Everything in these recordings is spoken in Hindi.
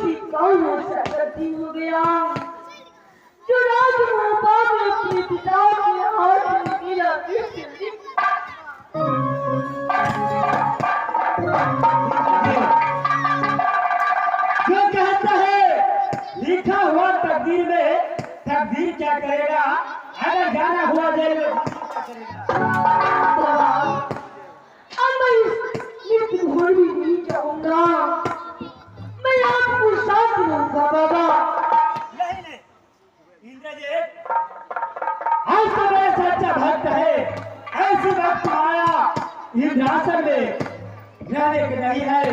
किसी कानून से गलती हो गया जो राजमाता ने अपने पिता के हाथ में गिरा जो कहता है लिखा हुआ तकदीर में, तकदीर क्या करेगा? अगर जाना हुआ जेल में क्या करेगा? अब मैं मृत्यु घर भी नहीं जाऊंगा, मैं आपको साथ रहूंगा बाबा। नहीं इंद्रजीत, आज तो मेरा सच्चा भक्त है, ऐसी वक्त आया इंद्रासन में रहने के नहीं है,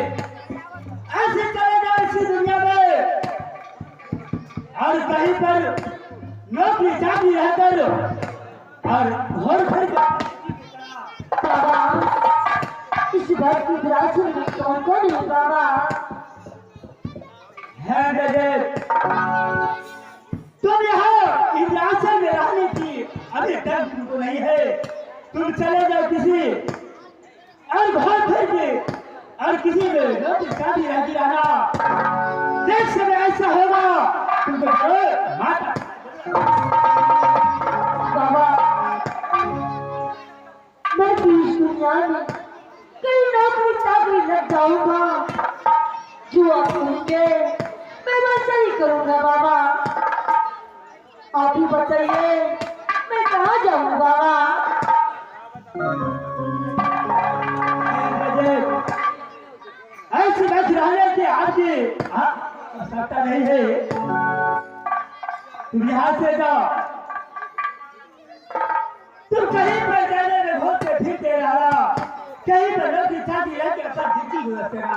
ऐसे चले जाओ इसी दुनिया में और कहीं पर नौकरी चाकरी रहकर और घर घर बाबा इस बात की विरासत में कौन कौन है बाबा? है इंद्रजीत, तुम यहाँ इंद्रासन में रहने की अभी तक तुमको नहीं है, तुम चले जाओ किसी और घर फिर के और किसी में नौकरी शादी रहती रहना, देख समय ऐसा होगा तुमको माता। बाबा मैं भी इस दुनिया में कहीं नौकरी चाकरी लग जाऊंगा, जो आप कहेंगे मैं वैसा ही करूंगा बाबा। आप ही बताइए मैं कहाँ जाऊँ बाबा? ऐसी बस रहने की आपकी आवश्यकता नहीं है, तुम यहाँ से जाओ, तुम कहीं पर जाने में घूमते फिरते रहा, कहीं पर नौकरी चाकरी रहकर अपना जिंदगी गुजरते रहा।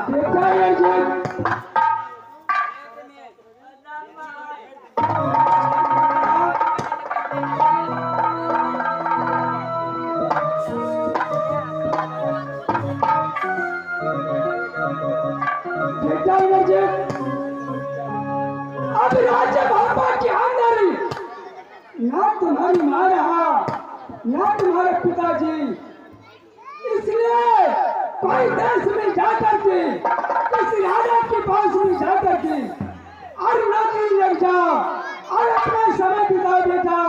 अब राजा बाबा के अंदर ना तुम्हारी माँ रहा ना तुम्हारे पिताजी, इसलिए कोई देश में जाकर के किसी राजा के पास में जाकर के और नौकरी लग जाओ और अपना समय बिता बेटा।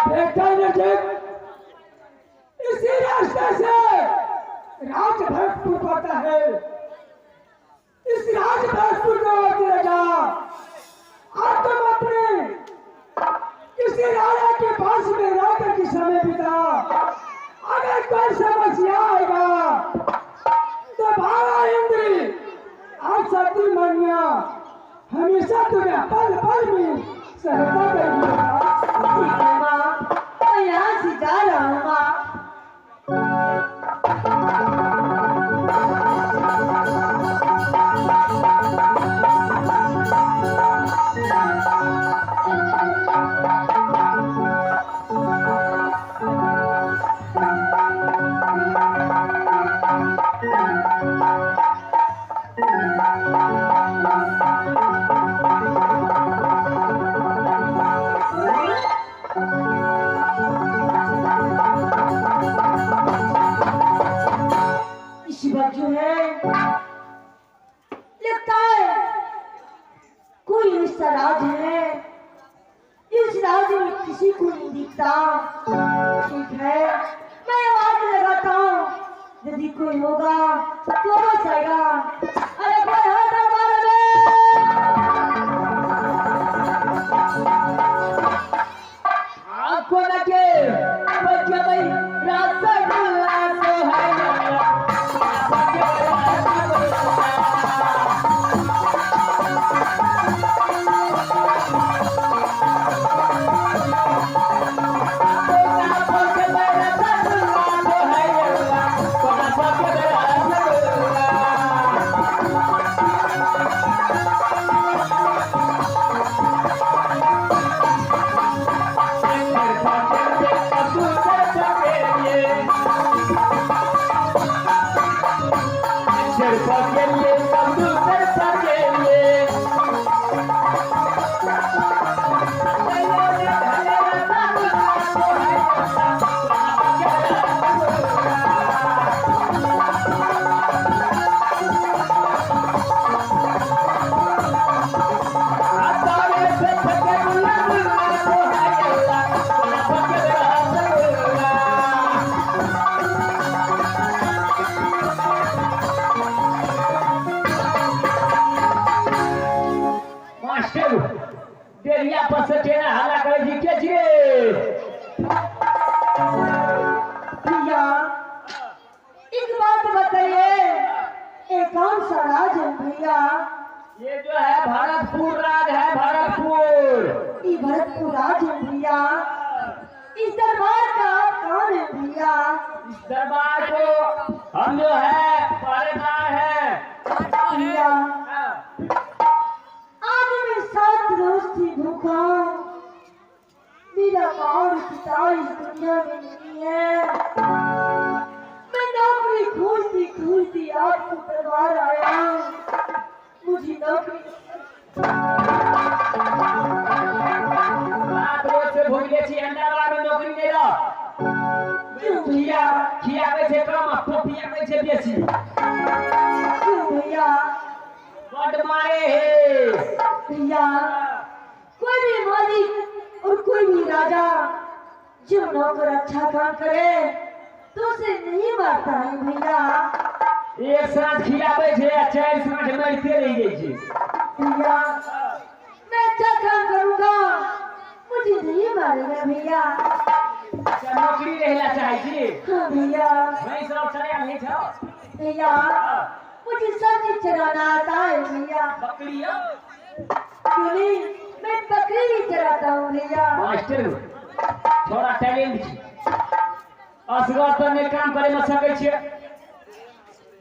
बेटा नजीब, इसी रास्ते से राजभक्तपुर पड़ता है, इस राजभक्तपुर को होते जा और तुम अपने किसी राजा के पास में रहकर के समय बिता। अगर कोई समस्या आएगा तो बाबा इंद्र और शक्ति मनिया हमेशा तुम्हें पल पल में सहायता करेंगे। किसी को नहीं दिखता। ठीक है, मैं आवाज लगाता हूँ, यदि कोई होगा तो बस आएगा। अरे कोई है दरबार में? आपको लगे बच्चे भाई रसगुल्ला तो है डेरिया पर से टेरा हल्ला करे जी के जी भैया एक बात बताइए, ये कौन सा राज है भैया? ये जो है भरतपुर राज है, भरतपुर। ये भरतपुर राज है भैया। इस दरबार का आप कौन है भैया? इस दरबार को हम जो है पहरेदार है भैया आज मैं 7 रोज से भूखा हूँ, मेरा माँ और पिता इस दुनिया में नहीं है। मैं नौकरी खोजती खोजती आपको दरबार आया हूँ, मुझे नौकरी आप रोज से भूख ले छी अंदर में नौकरी दे दो। क्यों खिया खिया के छे कम आपको पिया के छे बेसी। क्यों भैया? बड़ मारे है भैया कोई भी मालिक और कोई भी राजा जब नौकर अच्छा काम करे तो उसे नहीं मारता है भैया। एक साथ खियाबे छे 4 साँझ मरते रह गई छे। भैया मैं अच्छा काम करूंगा, मुझे नहीं मारेगा भैया। अच्छा नौकरी रहला चाहे छी? हाँ भैया। मैं सब चले नहीं था भैया मुझे सब्जी चराना आता है भैया। बकरी हो? क्यों नहीं, मैं बकरी भी चराता हूँ भैया। मास्टर थोड़ा टैलेंट छी, असगर तो नहीं काम करे में सकै छियै।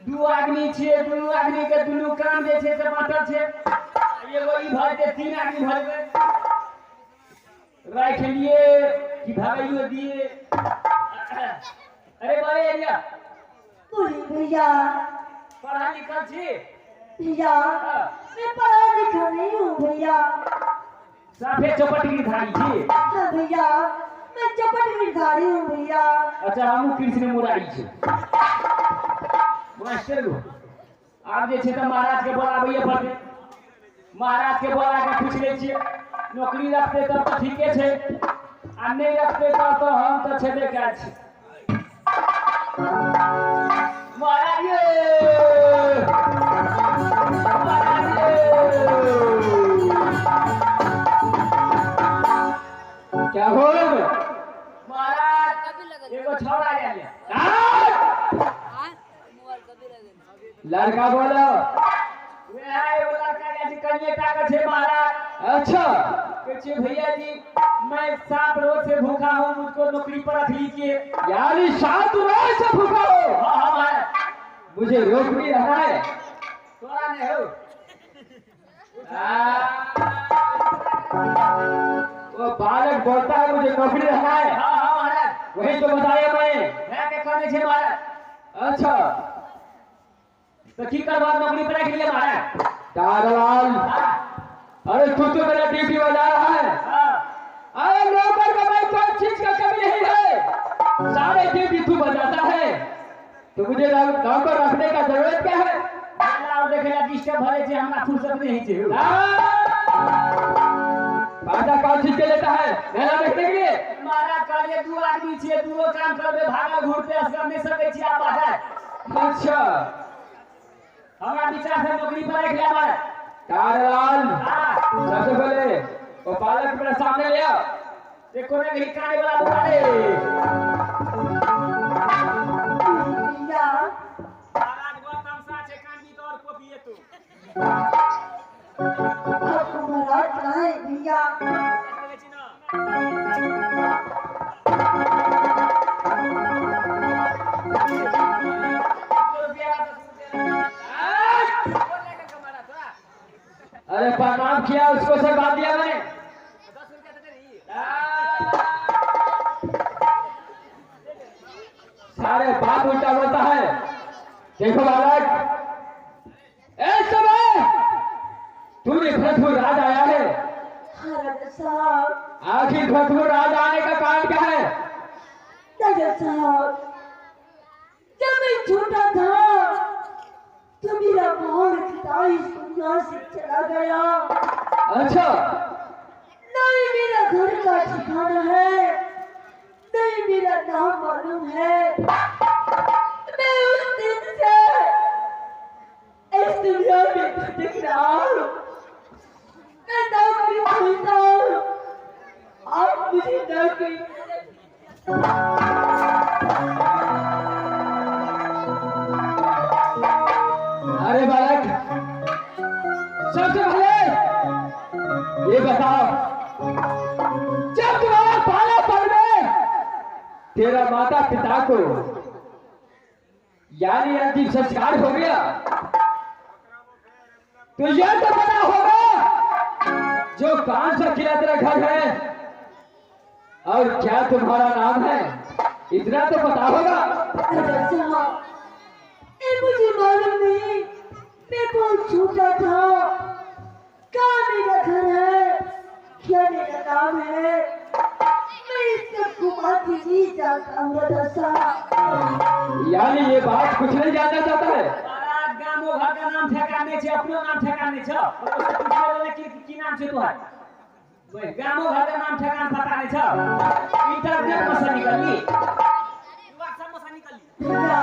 2 आदमी छियै, 2 आदमी के दुनू काम जे छै से बांटल छै। एगो ई भर दे 3 आदमी भर दे राख लिए कि भागइयो दिए। अरे बारे एरिया बोली भैया। पढ़ा लिखल छी? भैया मैं पढ़ा लिखा नहीं हूँ भैया। साफे चौपट गिरधारी छी? हाँ भैया मैं चपट गिरधारी हूँ भैया। अच्छा हमू कृष्ण मुरारी छी। मास्टर आप जे छै त महाराज के बोलाबैए पड़तै। महाराज के बोला के पूछ ले छियै, नौकरी रखते तब तो ठीके छै, आ नहीं रखते तब तो हम तो छेबे करै छी। महाराज क्या हो महाराज? एगो छौड़ा आइले। लड़का बोलो वे है एगो लड़का जैसे कन्या का छे महाराज। अच्छा के छे भैया जी मैं 7 रोज से भूखा हूँ, मुझको नौकरी पर रख लीजिए। यानी 7 रोज से भूखा हो? हाँ हाँ महाराज। मुझे नौकरी रहना है। तोरा नहीं हो? वो बालक बोलता है मुझे नौकरी रहना है। हाँ हाँ महाराज वही तो बताया मैं। है के कहने छे महाराज? अच्छा तो की करवा नौकरी पर रख लिया महाराज? दारवाल अरे तू तो मेरा ड्यूटी बजा रहा है। अरे नौकर का भाई कोई चीज का कमी नहीं है, सारे ड्यूटी तू बजाता है, तो मुझे नौकर रखने का जरूरत क्या है? और देखेला डिस्टर्ब भरे छे, हमरा फुर्सत नहीं छे। बाजा कौन चीज के लेता है मेला देखने के लिए? महाराज कहलिए दू आदमी छियै, दूगो काम करबे, भागा घूरते असगर नहीं सकै छी आप बाजा। अच्छा हमरा विचार से नौकरी पर रख लिया है। कारलाल हां सबसे पहले वो पालक मेरे सामने ले आओ। देखो ने नहीं खाने वाला बुलाए। भैया महाराज बहुत तमसा छे, कांडी तो और कॉपी है तू। आपको महाराज कहाँ है भैया? कहै छी ना अरे प्रणाम किया उसको से बात दिया मैंने। 10 रुपया दे रही। सारे बात उल्टा बोलता है। देखो बालक, ए समय तूने भरतपुर राज आया है। हाँ राजा साहब, आखिर भरतपुर राज आने का कारण क्या है? राजा साहब, जब मैं छोटा था तो मेरा मोर पिता इस दुनिया से चला गया। अच्छा नहीं मेरा घर का ठिकाना है, नहीं मेरा नाम मालूम है। मैं उस दिन से इस दुनिया में भटक रहा हूँ। मैं नौकरी ढूंढता हूँ, आप मुझे नौकरी अरे बालक, सबसे पहले ये बताओ, जब तुम्हारा बालापन में तेरा माता पिता को यानी अंतिम संस्कार हो गया तो यह तो पता होगा जो कौन सा किला तेरा घर है और क्या तुम्हारा नाम है, इतना तो पता होगा। राजा साहब, ये मुझे मालूम नहीं, मैं बहुत छोटा था। कहाँ मेरा घर है, क्या मेरा नाम है, मैं इस सब को मानती नहीं जानता हूँ राजा साहब। यानी ये बात कुछ नहीं जानना चाहता है। महाराज गामो घर का नाम ठेकाने छे, अपनो नाम ठेकाने छ। उससे पूछे वाले की नाम छे तोहार? ओए गामो घर का नाम ठेकान पता नहीं छ। इंटरनेट में से निकली, व्हाट्सएप में से निकली। भैया,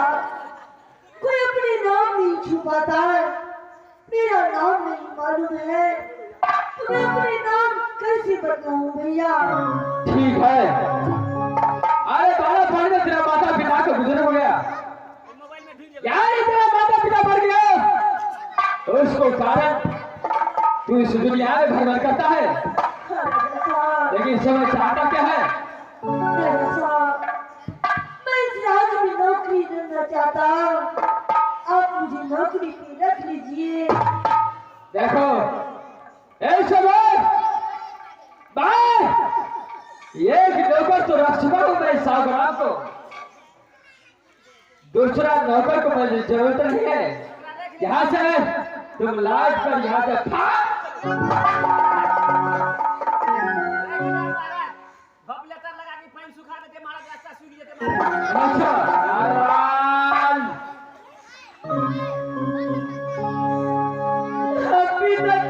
कोई अपने नाम नहीं छुपाता है, मेरा नाम नहीं मालूम है, तो मैं अपने नाम कैसे बताऊं भैया? ठीक है, अरे बालापन में तेरा माता पिता का गुजर हो गया, मोबाइल में ढूंढ यानी तेरा माता पिता मर गया, उसको कारण तू इस दुनिया में भ्रमण करता है, हाँ, राजा साहब, लेकिन समझ चाहता क्या है? राजा साहब, मैं इस राज्य में नौकरी करना चाहता हूँ, आप मुझे नौकरी पे रख लीजिए। देखो ऐसे एक नौकर तो रख चुका हूं मैं सागराम को, दूसरा नौकर को मुझे जरूरत नहीं है। यहाँ से तुम लाज कर यहाँ से भव लेटर लगा के पानी सुखा देते महाराज, रास्ता सूख जेते महाराज। अच्छा नारायण अभी तक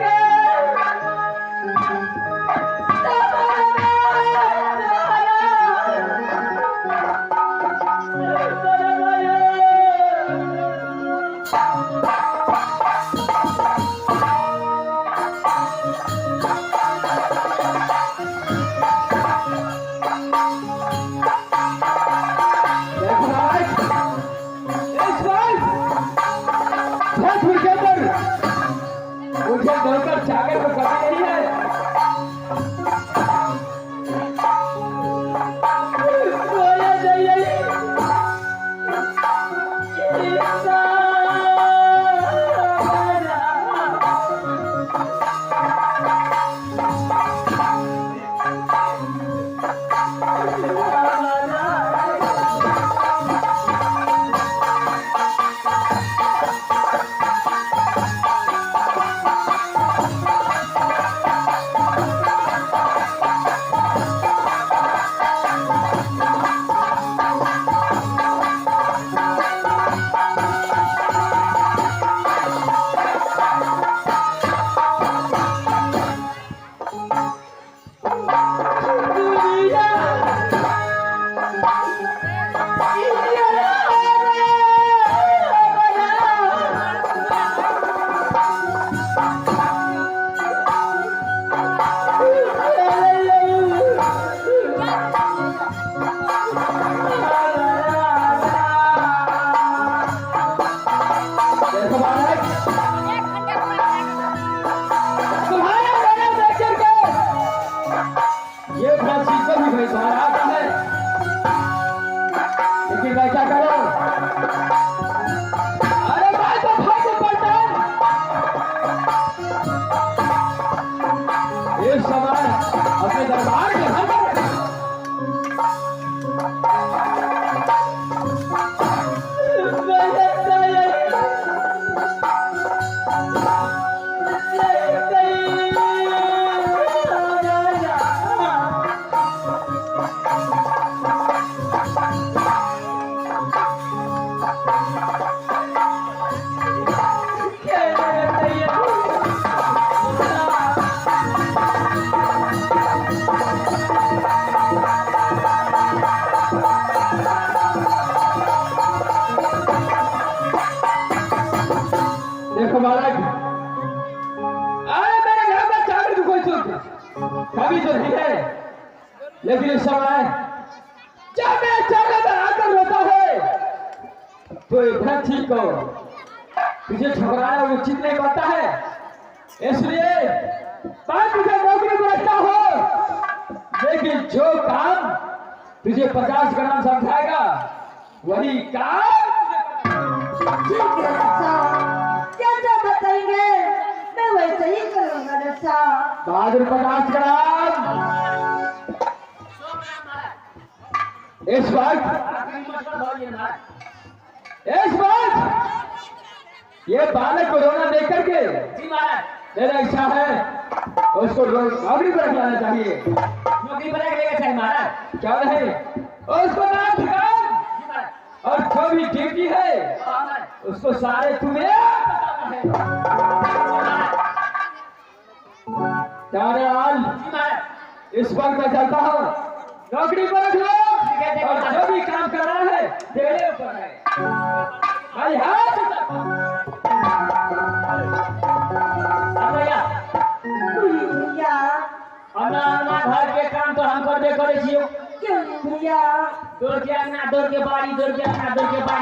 देखो चीज को भी भाई सहारा आता है, लेकिन मैं क्या करूं? अरे मैं तो भाग्य पलटन इस समय अपने दरबार के अंदर देखो महाराज, अरे मेरे घर में चावल की कोई चूक कभी तो नहीं है, लेकिन इस समय जब मैं चावल में आकर रोता है तो इतना ठीक को तुझे ठुकराना उचित नहीं पड़ता है, इसलिए मैं तुझे नौकरी में रखता हूं, लेकिन जो काम तुझे 50 ग्राम समझाएगा वही काम ठीक है रक्षा, जैसा बताएंगे मैं वैसे ही करूंगा रक्षा। बहादुर 50 ग्राम इस वक्त ये बालक को रोना देख करके मेरा इच्छा है उसको नौकरी पर रखना चाहिए। नौकरी पर लेगा चाहिए महाराज। क्या नहीं उसको नाम ठिकान और जो भी ड्यूटी है उसको सारे तुम्हें चाराल इस वक्त मैं चलता हूँ, नौकरी पर रख लो और जो भी काम करना है तेरे ऊपर है। भाई हाथ भैया अपना घर के काम तो हम कर दे करे छियो। क्यों नहीं भैया? दौड़ के अंगना, दौड़ के बाड़ी, दौड़ के अंगना, दौड़ के बाड़ी।